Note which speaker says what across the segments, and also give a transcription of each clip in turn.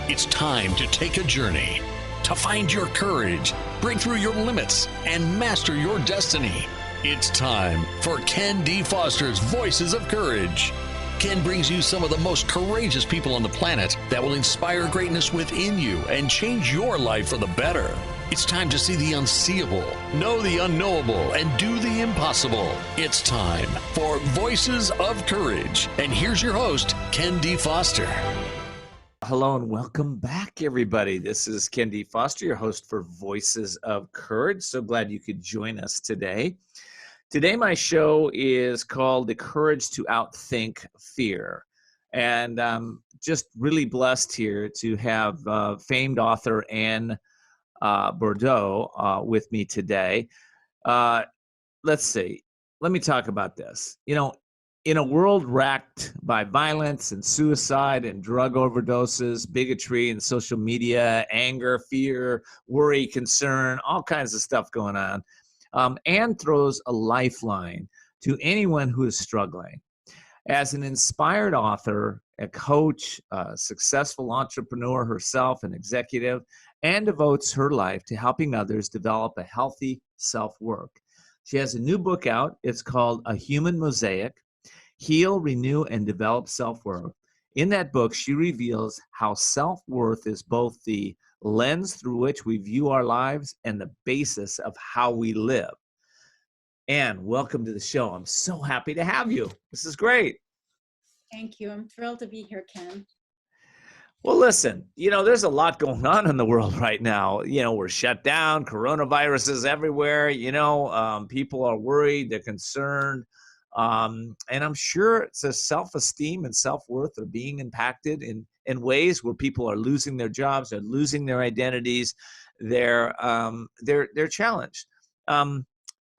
Speaker 1: It's time to take a journey, to find your courage, break through your limits, and master your destiny. It's time for Ken D. Foster's Voices of Courage. Ken brings you some of the most courageous people on the planet that will inspire greatness within you and change your life for the better. It's time to see the unseeable, know the unknowable, and do the impossible. It's time for Voices of Courage. And here's your host, Ken D. Foster.
Speaker 2: Hello and welcome back, everybody. This is Ken D. Foster, your host for Voices of Courage. So glad you could join us today. Today, my show is called The Courage to Outthink Fear. And I'm just really blessed here to have famed author O Boudreau with me today. Let's see. Let me talk about this. In a world racked by violence and suicide and drug overdoses, bigotry and social media, anger, fear, worry, concern, all kinds of stuff going on, Anne throws a lifeline to anyone who is struggling. As an inspired author, a coach, a successful entrepreneur herself, an executive, Anne devotes her life to helping others develop a healthy self-worth. She has a new book out. It's called A Human Mosaic: Heal, Renew, and Develop Self-Worth. In that book, she reveals how self-worth is both the lens through which we view our lives and the basis of how we live. Anne, welcome to the show. I'm so happy to have you. This is great.
Speaker 3: Thank you. I'm thrilled to be here, Ken.
Speaker 2: Well, listen, there's a lot going on in the world right now. We're shut down, coronavirus is everywhere. People are worried, they're concerned. And I'm sure it's a self-esteem and self-worth are being impacted in ways where people are losing their jobs, they're losing their identities, they're challenged.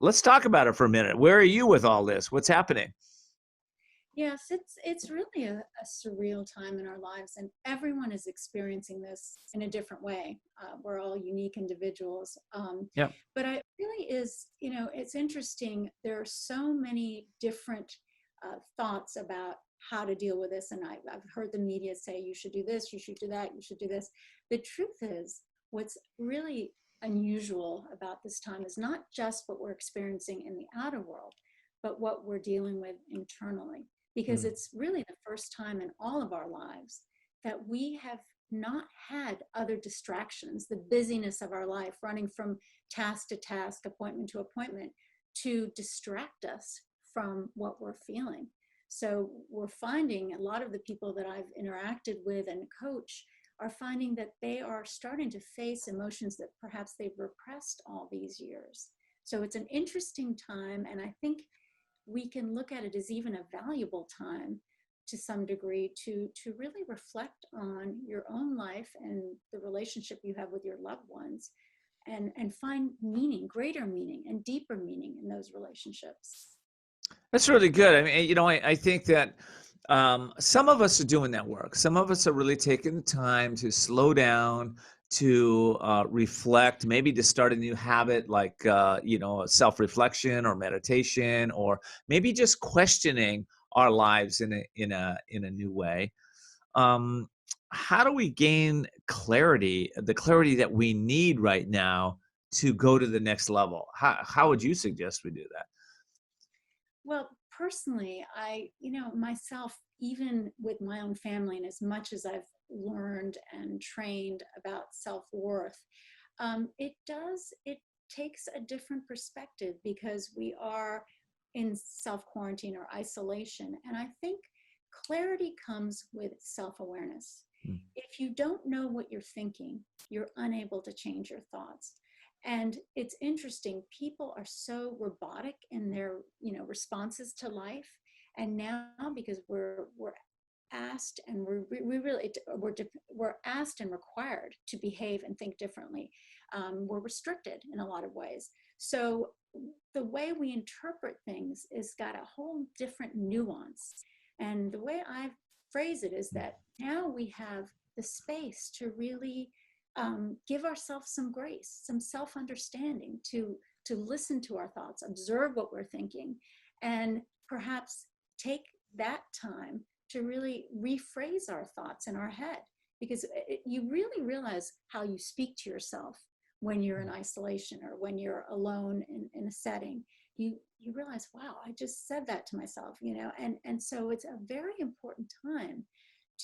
Speaker 2: Let's talk about it for a minute. Where are you with all this? What's happening?
Speaker 3: Yes, it's really a surreal time in our lives, and everyone is experiencing this in a different way. We're all unique individuals.
Speaker 2: Yeah.
Speaker 3: But it really is, it's interesting. There are so many different thoughts about how to deal with this. And I've heard the media say, you should do this, you should do that, you should do this. The truth is, what's really unusual about this time is not just what we're experiencing in the outer world, but what we're dealing with internally. Because it's really the first time in all of our lives that we have not had other distractions, the busyness of our life, running from task to task, appointment to appointment, to distract us from what we're feeling. So we're finding a lot of the people that I've interacted with and coach are finding that they are starting to face emotions that perhaps they've repressed all these years. So it's an interesting time, and I think we can look at it as even a valuable time to some degree to really reflect on your own life and the relationship you have with your loved ones and find meaning, greater meaning and deeper meaning in those relationships.
Speaker 2: That's really good. I mean, I think that some of us are doing that work. Some of us are really taking the time to slow down, to reflect, maybe to start a new habit like, self-reflection or meditation, or maybe just questioning our lives in a new way. How do we gain clarity, the clarity that we need right now to go to the next level? How would you suggest we do that?
Speaker 3: Well, personally, myself, even with my own family, and as much as I've learned and trained about self-worth, it takes a different perspective because we are in self-quarantine or isolation. And I think clarity comes with self-awareness. If you don't know what you're thinking, you're unable to change your thoughts. And it's interesting, people are so robotic in their, responses to life. And now, because we're asked and we're asked and required to behave and think differently, we're restricted in a lot of ways. So the way we interpret things is got a whole different nuance. And the way I phrase it is that now we have the space to really give ourselves some grace, some self-understanding, to listen to our thoughts, observe what we're thinking, and perhaps take that time to really rephrase our thoughts in our head because you really realize how you speak to yourself when you're in isolation or when you're alone in a setting. You realize, wow, I just said that to myself, and so it's a very important time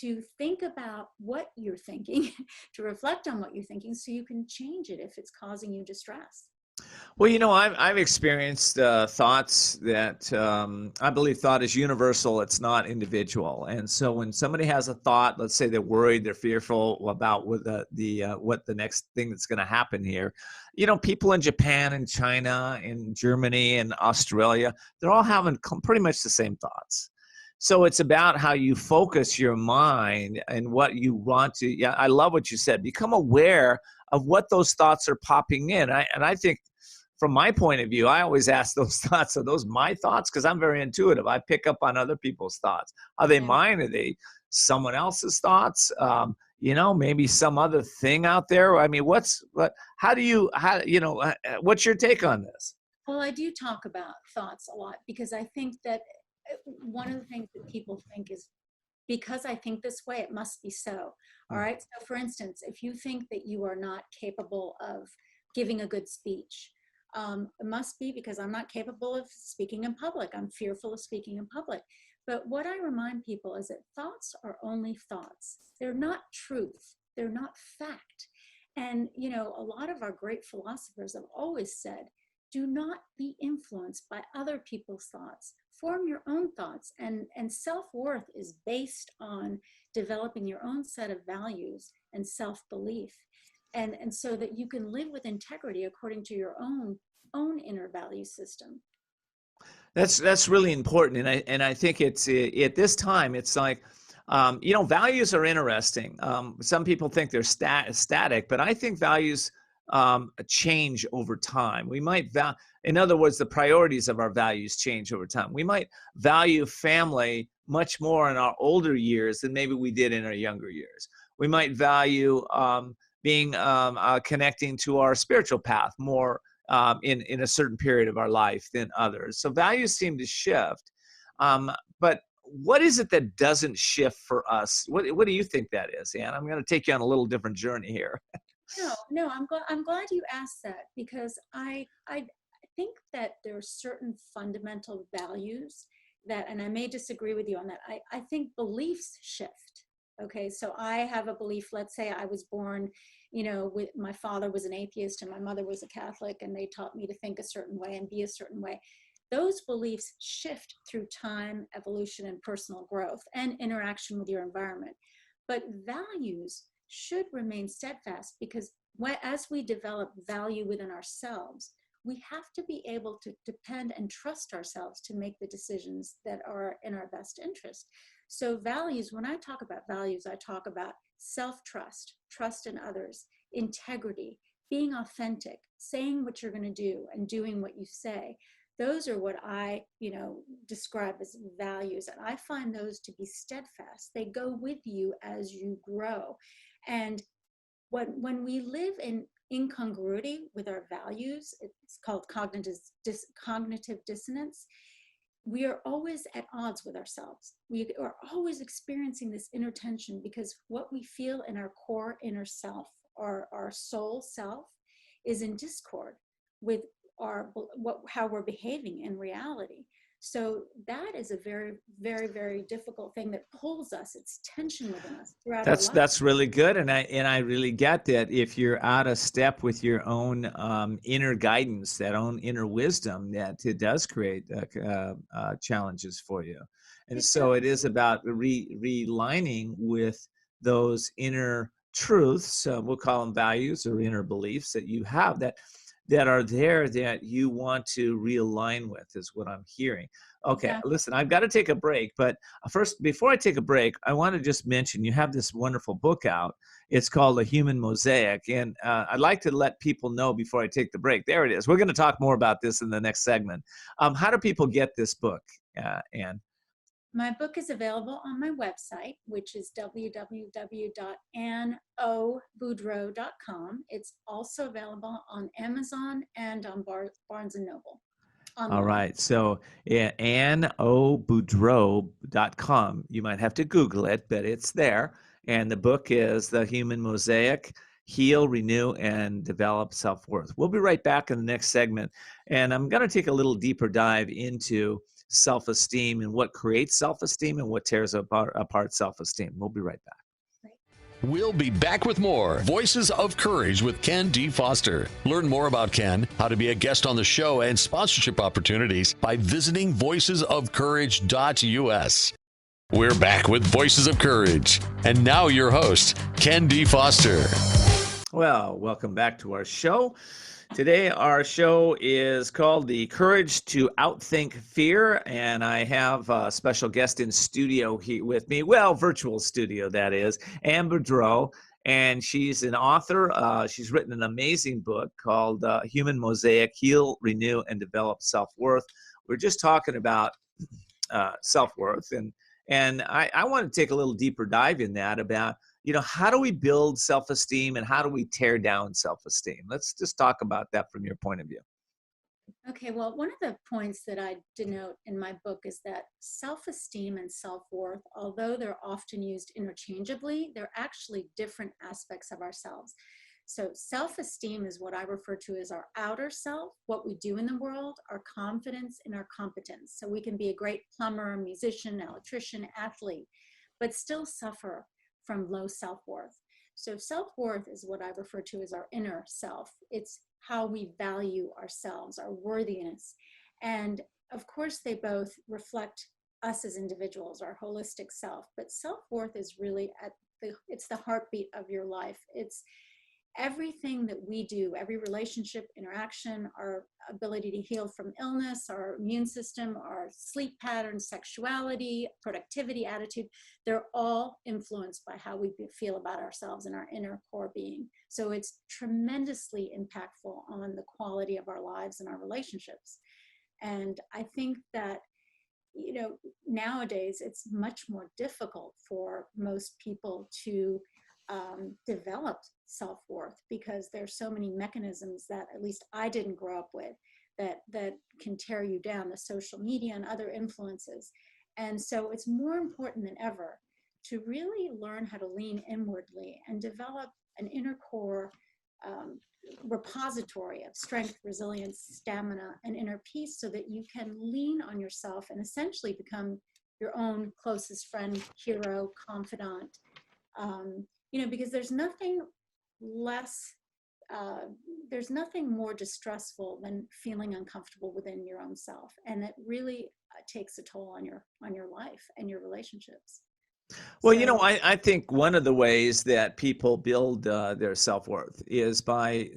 Speaker 3: to think about what you're thinking, to reflect on what you're thinking so you can change it if it's causing you distress.
Speaker 2: Well, I've experienced thoughts that I believe thought is universal. It's not individual. And so when somebody has a thought, let's say they're worried, they're fearful about what what the next thing that's going to happen here. People in Japan and China and Germany and Australia, they're all having pretty much the same thoughts. So it's about how you focus your mind and what you want to. Yeah, I love what you said. Become aware of what those thoughts are popping in. I think, from my point of view, I always ask those thoughts, are those my thoughts? Because I'm very intuitive. I pick up on other people's thoughts. Are they mine? Are they someone else's thoughts? Maybe some other thing out there. I mean, what's your take on this?
Speaker 3: Well, I do talk about thoughts a lot because I think that one of the things that people think is, because I think this way, it must be so. All right. So for instance, if you think that you are not capable of giving a good speech, it must be because I'm not capable of speaking in public. I'm fearful of speaking in public. But what I remind people is that thoughts are only thoughts. They're not truth. They're not fact. And, a lot of our great philosophers have always said, do not be influenced by other people's thoughts. Form your own thoughts. And self-worth is based on developing your own set of values and self-belief. And so that you can live with integrity according to your own inner value system.
Speaker 2: That's really important, and I think it's at this time it's like, values are interesting. Some people think they're static, but I think values change over time. We might in other words, the priorities of our values change over time. We might value family much more in our older years than maybe we did in our younger years. We might value being connecting to our spiritual path more in a certain period of our life than others. So values seem to shift. But what is it that doesn't shift for us? What do you think that is, Ann? I'm going to take you on a little different journey here.
Speaker 3: No, I'm glad you asked that, because I think that there are certain fundamental values that, and I may disagree with you on that. I think beliefs shift. Okay, so I have a belief, let's say I was born, with my father was an atheist and my mother was a Catholic, and they taught me to think a certain way and be a certain way. Those beliefs shift through time, evolution, and personal growth and interaction with your environment. But values should remain steadfast, because as we develop value within ourselves, we have to be able to depend and trust ourselves to make the decisions that are in our best interest. So values, when I talk about values, I talk about self-trust, trust in others, integrity, being authentic, saying what you're going to do and doing what you say. Those are what I, describe as values. And I find those to be steadfast. They go with you as you grow. And when we live in incongruity with our values, it's called cognitive dissonance. We are always at odds with ourselves. We are always experiencing this inner tension, because what we feel in our core inner self, our soul self, is in discord with how we're behaving in reality. So that is a very, very, very difficult thing that pulls us. It's tension within us throughout our life.
Speaker 2: That's really good, and I really get that. If you're out of step with your own inner guidance, that own inner wisdom, that it does create challenges for you. And so it is about realigning with those inner truths. We'll call them values or inner beliefs that you have that are there that you want to realign with, is what I'm hearing. Okay, yeah. Listen, I've got to take a break, but first, before I take a break, I want to just mention you have this wonderful book out. It's called A Human Mosaic, and I'd like to let people know before I take the break. There it is. We're going to talk more about this in the next segment. How do people get this book, Ann?
Speaker 3: My book is available on my website, which is www.annoboudreau.com. It's also available on Amazon and on Barnes & Noble. Online.
Speaker 2: All right. So annoboudreau.com. You might have to Google it, but it's there. And the book is The Human Mosaic: Heal, Renew, and Develop Self-Worth. We'll be right back in the next segment. And I'm going to take a little deeper dive into self-esteem and what creates self-esteem and what tears apart self-esteem. We'll be right back.
Speaker 1: We'll be back with more Voices of Courage with Ken D. Foster. Learn more about Ken, how to be a guest on the show, and sponsorship opportunities by visiting voicesofcourage.us. We're back with Voices of Courage. And now your host, Ken D. Foster.
Speaker 2: Well, welcome back to our show. Today, our show is called The Courage to Outthink Fear, and I have a special guest in studio here with me, well, virtual studio, that is, O Boudreau, and she's an author. She's written an amazing book called Human Mosaic: Heal, Renew, and Develop Self-Worth. We're just talking about self-worth, and I want to take a little deeper dive in that about, how do we build self-esteem and how do we tear down self-esteem? Let's just talk about that from your point of view.
Speaker 3: Okay, well, one of the points that I denote in my book is that self-esteem and self-worth, although they're often used interchangeably, they're actually different aspects of ourselves. So self-esteem is what I refer to as our outer self, what we do in the world, our confidence and our competence. So we can be a great plumber, musician, electrician, athlete, but still suffer from low self-worth. So self-worth is what I refer to as our inner self. It's how we value ourselves, our worthiness. And of course, they both reflect us as individuals, our holistic self. But self-worth is really it's the heartbeat of your life. It's everything that we do, every relationship, interaction, our ability to heal from illness, our immune system, our sleep patterns, sexuality, productivity, attitude, they're all influenced by how we feel about ourselves and our inner core being. So it's tremendously impactful on the quality of our lives and our relationships. And I think that, nowadays it's much more difficult for most people to develop self-worth because there's so many mechanisms that at least I didn't grow up with that can tear you down, the social media and other influences. And so it's more important than ever to really learn how to lean inwardly and develop an inner core repository of strength, resilience, stamina, and inner peace so that you can lean on yourself and essentially become your own closest friend, hero, confidant. Because there's nothing there's nothing more distressful than feeling uncomfortable within your own self. And it really takes a toll on your life and your relationships.
Speaker 2: Well, I think one of the ways that people build their self-worth is by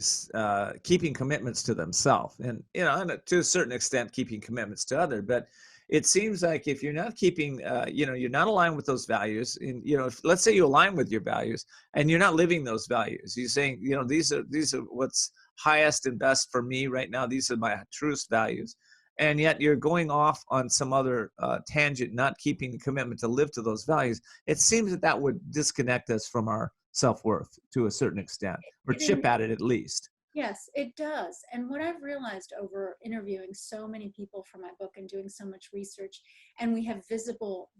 Speaker 2: keeping commitments to themselves and, and to a certain extent, keeping commitments to others. But it seems like if you're not keeping, you're not aligned with those values, and, if, let's say you align with your values and you're not living those values, you're saying, these are what's highest and best for me right now. These are my truest values. And yet you're going off on some other tangent, not keeping the commitment to live to those values. It seems that would disconnect us from our self-worth to a certain extent, or chip at it at least.
Speaker 3: Yes, it does. And what I've realized over interviewing so many people for my book and doing so much research, and we have visible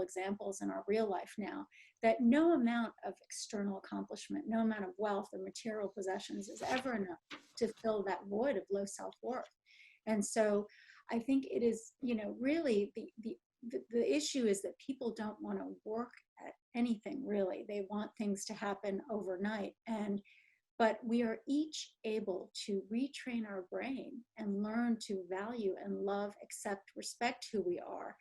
Speaker 3: examples in our real life now, that no amount of external accomplishment, no amount of wealth or material possessions is ever enough to fill that void of low self-worth. And so I think it is, really the issue is that people don't want to work at anything, really. They want things to happen overnight. But we are each able to retrain our brain and learn to value and love, accept, respect who we are.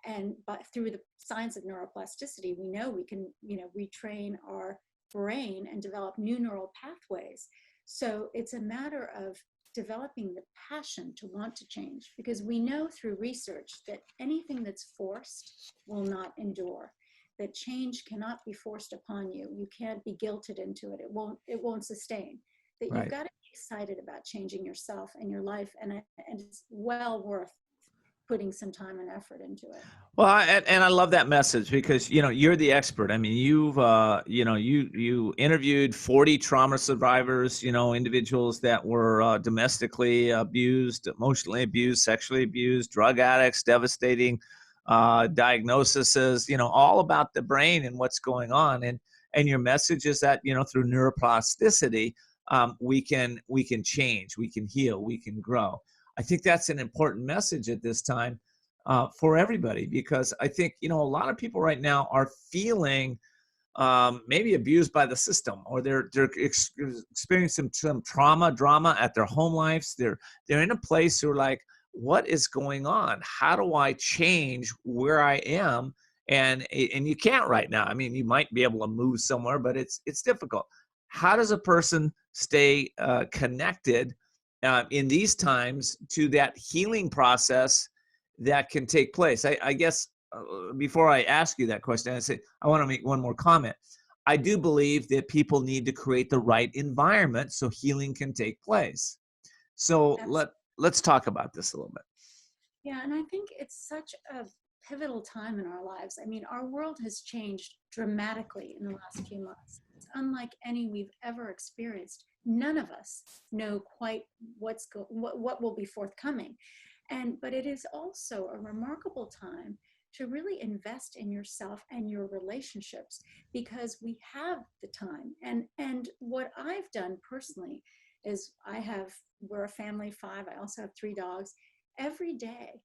Speaker 3: And through the science of neuroplasticity, we know we can, retrain our brain and develop new neural pathways. So it's a matter of developing the passion to want to change, because we know through research that anything that's forced will not endure. That change cannot be forced upon you. You can't be guilted into it. It won't sustain. That
Speaker 2: Right.
Speaker 3: You've got to be excited about changing yourself and your life, and it's well worth putting some time and effort into it.
Speaker 2: Well, I love that message because, you're the expert. I mean, you've, you interviewed 40 trauma survivors, individuals that were domestically abused, emotionally abused, sexually abused, drug addicts, devastating diagnoses, all about the brain and what's going on. And your message is that, through neuroplasticity, we can change, we can heal, we can grow. I think that's an important message at this time for everybody, because I think, a lot of people right now are feeling maybe abused by the system, or they're experiencing some drama at their home lives. They're in a place where like, what is going on? How do I change where I am? And you can't right now. I mean, you might be able to move somewhere, but it's difficult. How does a person stay connected in these times to that healing process that can take place? I guess before I ask you that question, I want to make one more comment. I do believe that people need to create the right environment so healing can take place. So let's talk about this a little bit.
Speaker 3: Yeah, and I think it's such a pivotal time in our lives. I mean, our world has changed dramatically in the last few months. It's unlike any we've ever experienced. None of us know quite what will be forthcoming. But it is also a remarkable time to really invest in yourself and your relationships, because we have the time. And what I've done personally is we're a family of 5. I also have 3 dogs. Every day,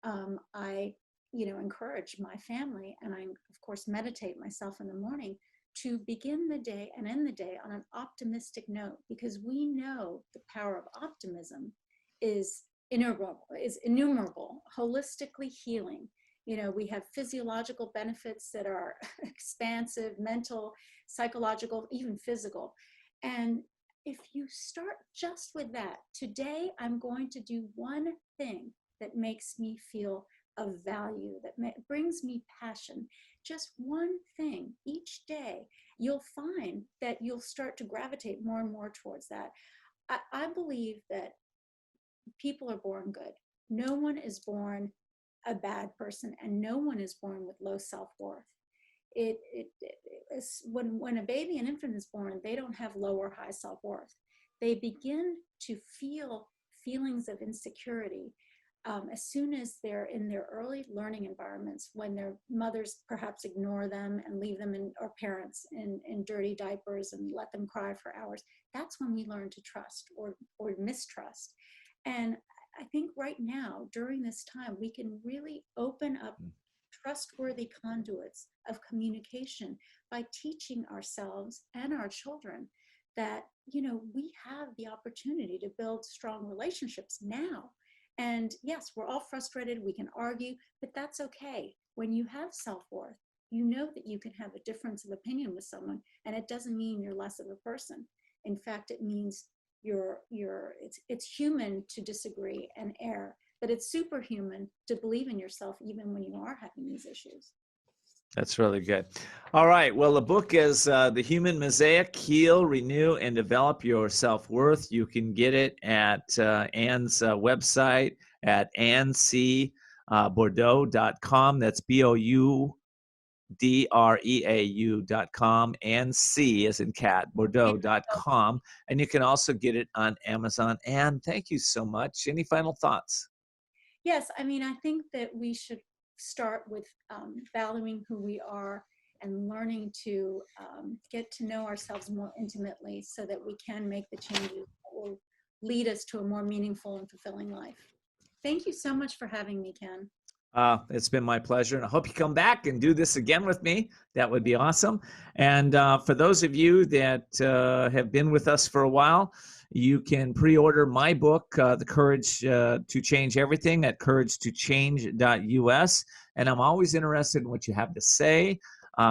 Speaker 3: I encourage my family, and I, of course, meditate myself in the morning to begin the day and end the day on an optimistic note, because we know the power of optimism is innumerable, holistically healing. We have physiological benefits that are expansive, mental, psychological, even physical. And if you start just with that, today I'm going to do one thing that makes me feel of value, that brings me passion, just one thing each day, you'll find that you'll start to gravitate more and more towards that. I believe that people are born good. No one is born a bad person, and no one is born with low self-worth. When a baby, an infant is born, they don't have low or high self-worth. They begin to feel feelings of insecurity as soon as they're in their early learning environments, when their mothers perhaps ignore them and leave them or parents in dirty diapers and let them cry for hours. That's when we learn to trust or mistrust. And I think right now, during this time, we can really open up trustworthy conduits of communication by teaching ourselves and our children that, we have the opportunity to build strong relationships now. And yes, we're all frustrated, we can argue, but that's okay. When you have self-worth, you know that you can have a difference of opinion with someone, and it doesn't mean you're less of a person. In fact, it means it's human to disagree and err, but it's superhuman to believe in yourself even when you are having these issues.
Speaker 2: That's really good. All right. Well, the book is The Human Mosaic: Heal, Renew, and Develop Your Self-Worth. You can get it at Anne's website at annecboudreau.com. That's BOUDREAU.com, and C as in cat, Boudreau.com. And you can also get it on Amazon. Anne, thank you so much. Any final thoughts?
Speaker 3: Yes. I mean, I think that we should start with valuing who we are and learning to get to know ourselves more intimately so that we can make the changes that will lead us to a more meaningful and fulfilling life. Thank you so much for having me, Ken.
Speaker 2: It's been my pleasure, and I hope you come back and do this again with me. That would be awesome. And for those of you that have been with us for a while, you can pre-order my book, The Courage to Change Everything, at couragetochange.us. And I'm always interested in what you have to say.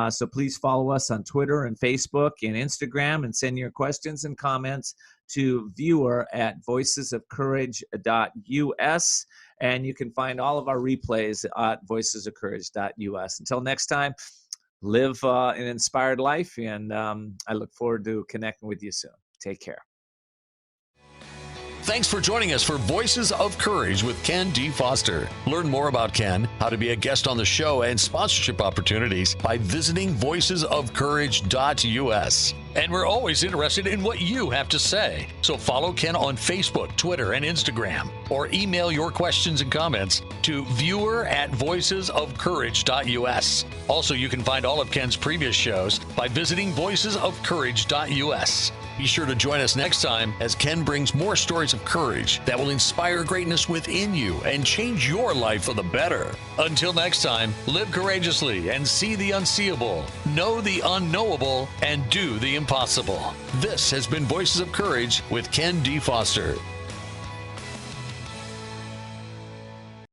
Speaker 2: So please follow us on Twitter and Facebook and Instagram, and send your questions and comments to viewer@voicesofcourage.us. And you can find all of our replays at voicesofcourage.us. Until next time, live an inspired life, and I look forward to connecting with you soon. Take care.
Speaker 1: Thanks for joining us for Voices of Courage with Ken D. Foster. Learn more about Ken, how to be a guest on the show, and sponsorship opportunities by visiting voicesofcourage.us. And we're always interested in what you have to say. So follow Ken on Facebook, Twitter, and Instagram, or email your questions and comments to viewer@voicesofcourage.us. Also, you can find all of Ken's previous shows by visiting voicesofcourage.us. Be sure to join us next time as Ken brings more stories of courage that will inspire greatness within you and change your life for the better. Until next time, live courageously and see the unseeable, know the unknowable, and do the impossible. This has been Voices of Courage with Ken D. Foster.